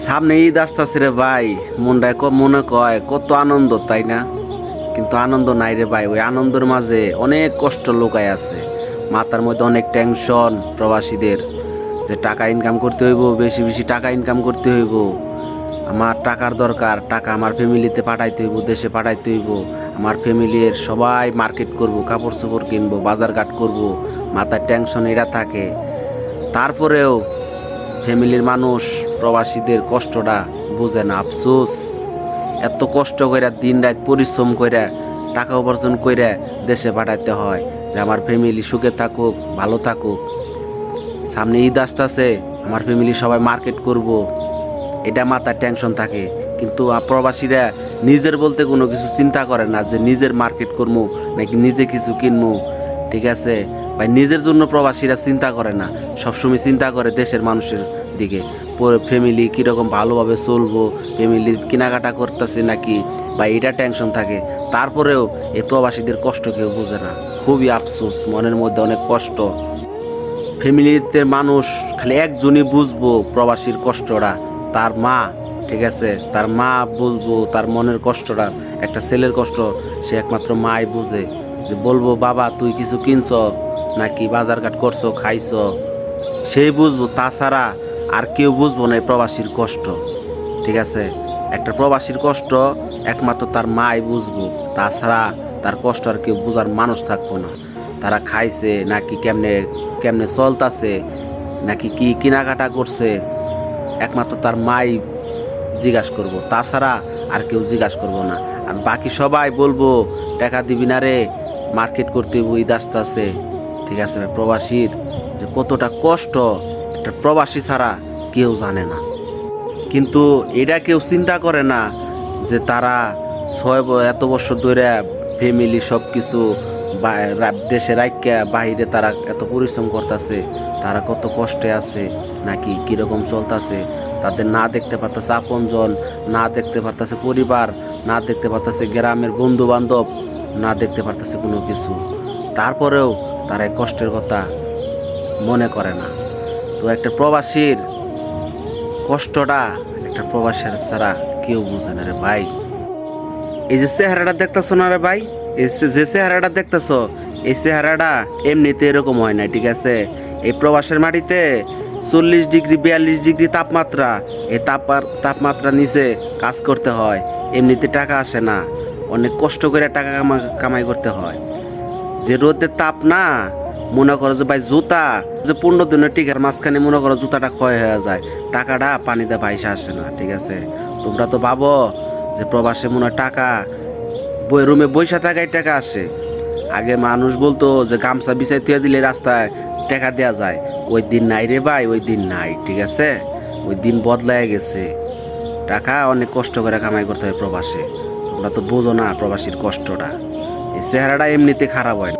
সামনে ঈদ আসতেছে রে ভাই, মনে কয় কত আনন্দ, তাই না? কিন্তু আনন্দ নাই রে ভাই। ওই আনন্দের মাঝে অনেক কষ্ট লুকায় আছে। মাথার মধ্যে অনেক টেনশন প্রবাসীদের, যে টাকা ইনকাম করতে হইব, বেশি বেশি টাকা ইনকাম করতে হইব। আমার টাকার দরকার, টাকা আমার ফ্যামিলিতে পাঠাইতে হইব, দেশে পাঠাইতে হইব। আমার ফ্যামিলির সবাই মার্কেট করব, কাপড় চোপড় কিনবো, বাজার ঘাট করব। মাথার টেনশন এরা থাকে। তারপরেও ফ্যামিলির মানুষ প্রবাসীদের কষ্টটা বুঝে না, আফসোস। এত কষ্ট কইরা দিন রাত পরিশ্রম কইরা টাকা উপার্জন কইরা দেশে পাঠাইতে হয়, যে আমার ফ্যামিলি সুখে থাকুক, ভালো থাকুক। সামনে ঈদ আসতেছে, আমার ফ্যামিলি সবাই মার্কেট করব, এটা মাথায় টেনশন থাকে। কিন্তু প্রবাসীরা নিজের বলতে কোনো কিছু চিন্তা করে না, যে নিজের মার্কেট করবো নাকি নিজে কিছু কিনবো। ঠিক আছে ভাই, নিজের জন্য প্রবাসীরা চিন্তা করে না, সবসময় চিন্তা করে দেশের মানুষের দিকে। ফ্যামিলি কীরকম ভালোভাবে চলবো, ফ্যামিলি কেনাকাটা করতেছে নাকি, বা এটা টেনশন থাকে। তারপরেও এই প্রবাসীদের কষ্ট কেউ বোঝে না। খুবই আফসোস, মনের মধ্যে অনেক কষ্ট। ফ্যামিলিতে মানুষ খালি একজনই বুঝবো প্রবাসীর কষ্টটা, তার মা। ঠিক আছে, তার মা বুঝবো তার মনের কষ্টটা। একটা ছেলের কষ্ট সে একমাত্র মাই বুঝে, যে বলবো বাবা তুই কিছু কিনছ নাকি বাজার ঘাট করছো, খাইছ, সেই বুঝবো। তাছাড়া আর কেউ বুঝবো না এই প্রবাসীর কষ্ট। ঠিক আছে, একটা প্রবাসীর কষ্ট একমাত্র তার মাই বুঝবো। তাছাড়া তার কষ্ট আর কেউ বুঝার মানুষ থাকবো না। তারা খাইছে নাকি কেমনে কেমনে চলতাছে নাকি কি কেনাকাটা করছে, একমাত্র তার মাই জিজ্ঞাসা করবো। তাছাড়া আর কেউ জিজ্ঞাসা করবো না। আর বাকি সবাই বলবো টাকা দিবি না রে, মার্কেট করতে ঈদ আসতেছে। ঠিক আছে, প্রবাসীর যে কতটা কষ্ট একটা প্রবাসী ছাড়া কেউ জানে না। কিন্তু এটা কেউ চিন্তা করে না যে তারা এত বছর ধরে ফ্যামিলি সব কিছু দেশে রাখিয়া বাইরে তারা এত পরিশ্রম করতেছে, তারা কত কষ্টে আছে নাকি কীরকম চলতেছে। তাদের না দেখতে পারতেছে আপনজন, না দেখতে পারতেছে পরিবার, না দেখতে পারতেছে গ্রামের বন্ধু বান্ধব, না দেখতে পারতেছে কোনো কিছু। তারপরেও তারা এই কষ্টের কথা মনে করে না। তো একটা প্রবাসীর কষ্টটা একটা প্রবাসীর ছাড়া কেউ বুঝে না রে ভাই। এই যে চেহারাটা দেখতেছো না রে ভাই, এই যে চেহারাটা দেখতেছো, এই চেহারাটা এমনিতে এরকম হয় না। ঠিক আছে, এই প্রবাসের মাটিতে 40 ডিগ্রি 42 ডিগ্রি তাপমাত্রা, এই তাপমাত্রা নিচে কাজ করতে হয়। এমনিতে টাকা আসে না, অনেক কষ্ট করে টাকা কামাই করতে হয়। যে রোদের তাপ না, মনে করো যে ভাই জুতা যে 15 দিনের টিকার মাঝখানে মনে করো জুতাটা ক্ষয় হয়ে যায়, টাকাটা পানিতে ভাইসা আসে না। ঠিক আছে, তোমরা তো ভাবো যে প্রবাসে মনে হয় টাকা রুমে বৈশা থাকায় টাকা আসে। আগে মানুষ বলতো যে গামছা বিছাই থুয়ে দিলে রাস্তায় টাকা দেওয়া যায়। ওই দিন নাই রে ভাই, ওই দিন নাই। ঠিক আছে, ওই দিন বদলায় গেছে। টাকা অনেক কষ্ট করে কামাই করতে হয় প্রবাসে। তোমরা তো বোঝো না প্রবাসীর কষ্টটা। এই চেহারাটা এমনিতে খারাপ হয় না।